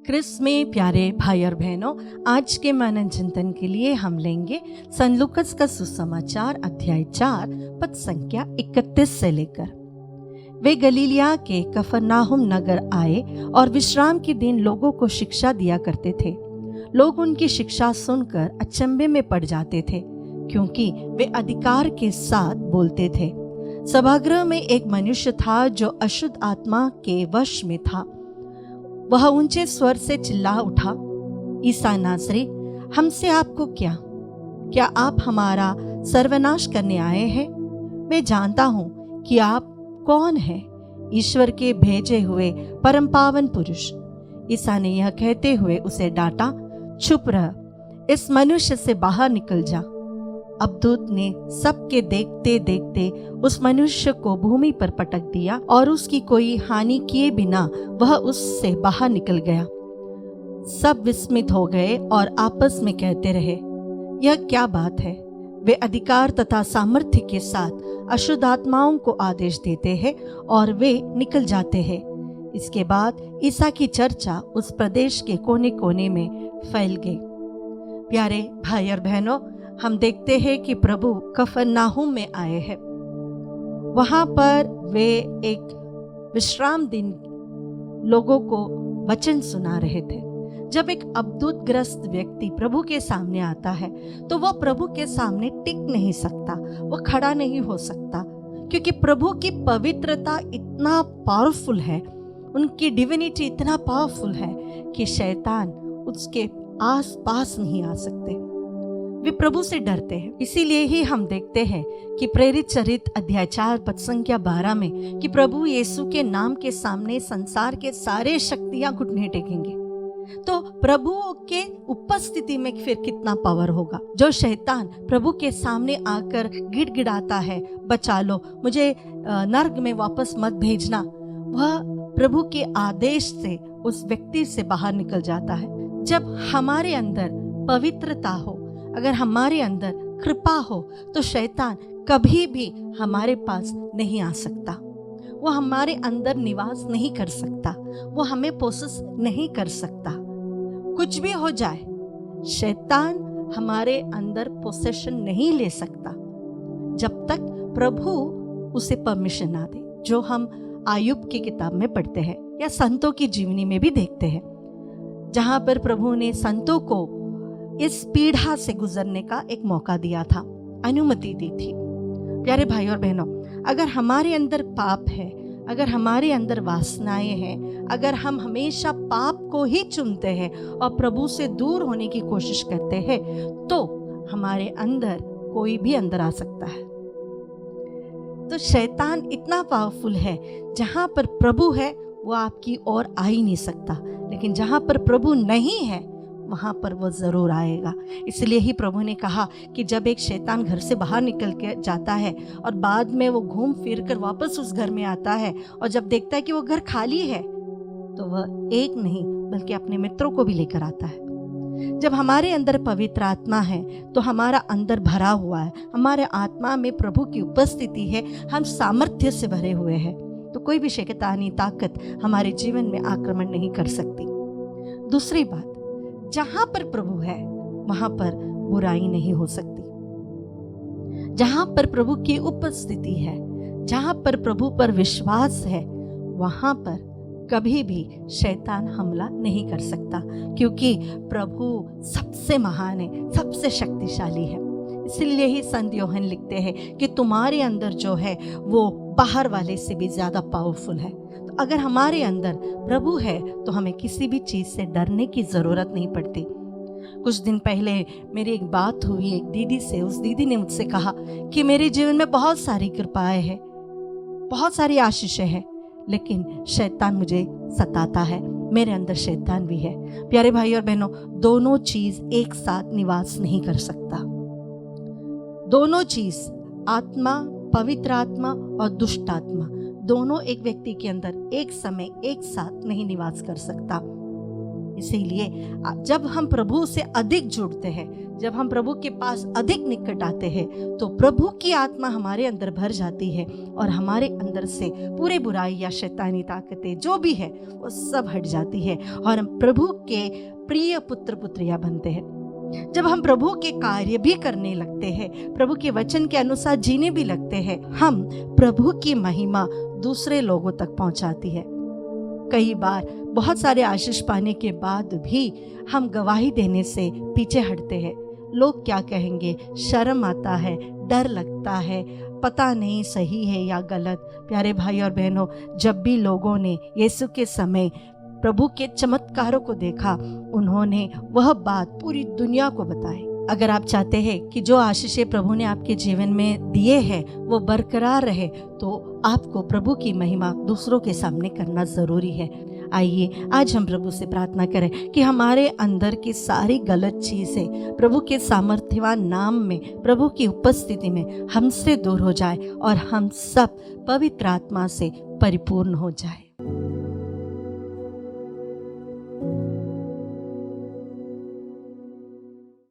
Chris में प्यारे भाई और बहनों, आज के मनन चिंतन के लिए हम लेंगे सन लूकस का सुसमाचार अध्याय 4 पद संख्या 31 से लेकर। वे गलीलिया के कफरनाहुम नगर आए और विश्राम के दिन लोगों को शिक्षा दिया करते थे। लोग उनकी शिक्षा सुनकर अचंभे में पड़ जाते थे, क्योंकि वे अधिकार के साथ बोलते थे। सभागृह में एक मनुष्य था जो अशुद्ध आत्मा के वश में था। वह ऊंचे स्वर से चिल्ला उठा, ईसा नासरी, हमसे आपको क्या आप हमारा सर्वनाश करने आए हैं? मैं जानता हूं कि आप कौन हैं, ईश्वर के भेजे हुए परम पावन पुरुष। ईसा ने यह कहते हुए उसे डांटा, चुप रह, इस मनुष्य से बाहर निकल जा। अब दूत ने सबके देखते देखते उस मनुष्य को भूमि पर पटक दिया और उसकी कोई हानि किए बिना वह उससे बाहर निकल गया। सब विस्मित हो गए और आपस में कहते रहे, यह क्या बात है? वे अधिकार तथा सामर्थ्य के साथ अशुद्ध आत्माओं को आदेश देते हैं और वे निकल जाते हैं। इसके बाद ईसा की चर्चा उस प्रदेश के कोने कोने में फैल गई। प्यारे भाई और बहनों, हम देखते हैं कि प्रभु कफरनाहुम में आए हैं। वहां पर वे एक विश्राम दिन लोगों को वचन सुना रहे थे। जब एक अद्भुतग्रस्त व्यक्ति प्रभु के सामने आता है तो वह प्रभु के सामने टिक नहीं सकता, वह खड़ा नहीं हो सकता, क्योंकि प्रभु की पवित्रता इतना पावरफुल है, उनकी डिविनिटी इतना पावरफुल है कि शैतान उसके आस पास नहीं आ सकते। वे प्रभु से डरते हैं। इसीलिए ही हम देखते हैं कि प्रेरित चरित्र अध्याय 4 पद संख्या 12 में कि प्रभु यीशु के नाम के सामने संसार के सारे शक्तियां घुटने टेकेंगे। तो प्रभु के उपस्थिति में फिर कितना पावर होगा। जो शैतान प्रभु के सामने आकर गिड़गिड़ाता है, बचा लो, मुझे नर्क में वापस मत भेजना, वह प्रभु के आदेश से उस व्यक्ति से बाहर निकल जाता है। जब हमारे अंदर पवित्रता हो, अगर हमारे अंदर कृपा हो, तो शैतान कभी भी हमारे पास नहीं आ सकता। वो हमारे अंदर निवास नहीं कर सकता, वो हमें पोसेस नहीं कर सकता। कुछ भी हो जाए, शैतान हमारे अंदर पोसेशन नहीं ले सकता जब तक प्रभु उसे परमिशन ना दे। जो हम आयुब की किताब में पढ़ते हैं या संतों की जीवनी में भी देखते हैं, जहां पर प्रभु ने संतों को इस पीड़ा से गुजरने का एक मौका दिया था, अनुमति दी थी। प्यारे भाई और बहनों, अगर हमारे अंदर पाप है, अगर हमारे अंदर वासनाएं हैं, अगर हम हमेशा पाप को ही चुनते हैं और प्रभु से दूर होने की कोशिश करते हैं, तो हमारे अंदर कोई भी अंदर आ सकता है। तो शैतान इतना पावरफुल है, जहां पर प्रभु है वो आपकी ओर आ ही नहीं सकता, लेकिन जहां पर प्रभु नहीं है वहां पर वो जरूर आएगा। इसलिए ही प्रभु ने कहा कि जब एक शैतान घर से बाहर निकल के जाता है और बाद में वो घूम फिर कर वापस उस घर में आता है और जब देखता है कि वो घर खाली है, तो वह एक नहीं बल्कि अपने मित्रों को भी लेकर आता है। जब हमारे अंदर पवित्र आत्मा है तो हमारा अंदर भरा हुआ है, हमारे आत्मा में प्रभु की उपस्थिति है, हम सामर्थ्य से भरे हुए हैं, तो कोई भी शैतानी ताकत हमारे जीवन में आक्रमण नहीं कर सकती। दूसरी बात, जहां पर प्रभु है वहां पर बुराई नहीं हो सकती। जहां पर प्रभु की उपस्थिति है, जहां पर प्रभु पर विश्वास है, वहां पर कभी भी शैतान हमला नहीं कर सकता, क्योंकि प्रभु सबसे महान है, सबसे शक्तिशाली है। इसलिए ही संत यूहन्ना लिखते हैं कि तुम्हारे अंदर जो है वो बाहर वाले से भी ज्यादा पावरफुल है। तो अगर हमारे अंदर प्रभु है तो हमें किसी भी चीज से डरने की जरूरत नहीं पड़ती। कुछ दिन पहले मेरी एक बात हुई एक दीदी से। उस दीदी ने मुझसे कहा कि मेरे जीवन में बहुत सारी कृपाएं हैं, बहुत सारी आशीषें हैं, लेकिन शैतान मुझे सताता है, मेरे अंदर शैतान भी है। प्यारे भाई और बहनों, दोनों चीज एक साथ निवास नहीं कर सकता। दोनों चीज, आत्मा, पवित्र आत्मा और दुष्ट आत्मा, दोनों एक व्यक्ति के अंदर एक समय एक साथ नहीं निवास कर सकता। इसीलिए जब हम प्रभु से अधिक जुड़ते हैं, जब हम प्रभु के पास अधिक निकट आते हैं, तो प्रभु की आत्मा हमारे अंदर भर जाती है और हमारे अंदर से पूरे बुराई या शैतानी ताकतें जो भी है वो सब हट जाती है और हम प्रभु के प्रिय पुत्र पुत्रियां बनते हैं। जब हम प्रभु के कार्य भी करने लगते हैं, प्रभु के वचन के अनुसार जीने भी लगते हैं, हम प्रभु की महिमा दूसरे लोगों तक पहुंचाती है। कई बार बहुत सारे आशीष पाने के बाद भी हम गवाही देने से पीछे हटते हैं। लोग क्या कहेंगे, शर्म आता है, डर लगता है, पता नहीं सही है या गलत। प्यारे भाई और बहनों, जब भी लोगों ने यीशु के समय प्रभु के चमत्कारों को देखा, उन्होंने वह बात पूरी दुनिया को बताई। अगर आप चाहते हैं कि जो आशीषें प्रभु ने आपके जीवन में दिए हैं वो बरकरार रहे, तो आपको प्रभु की महिमा दूसरों के सामने करना जरूरी है। आइए आज हम प्रभु से प्रार्थना करें कि हमारे अंदर की सारी गलत चीजें प्रभु के सामर्थ्यवान नाम में, प्रभु की उपस्थिति में हमसे दूर हो जाए और हम सब पवित्र आत्मा से परिपूर्ण हो जाए।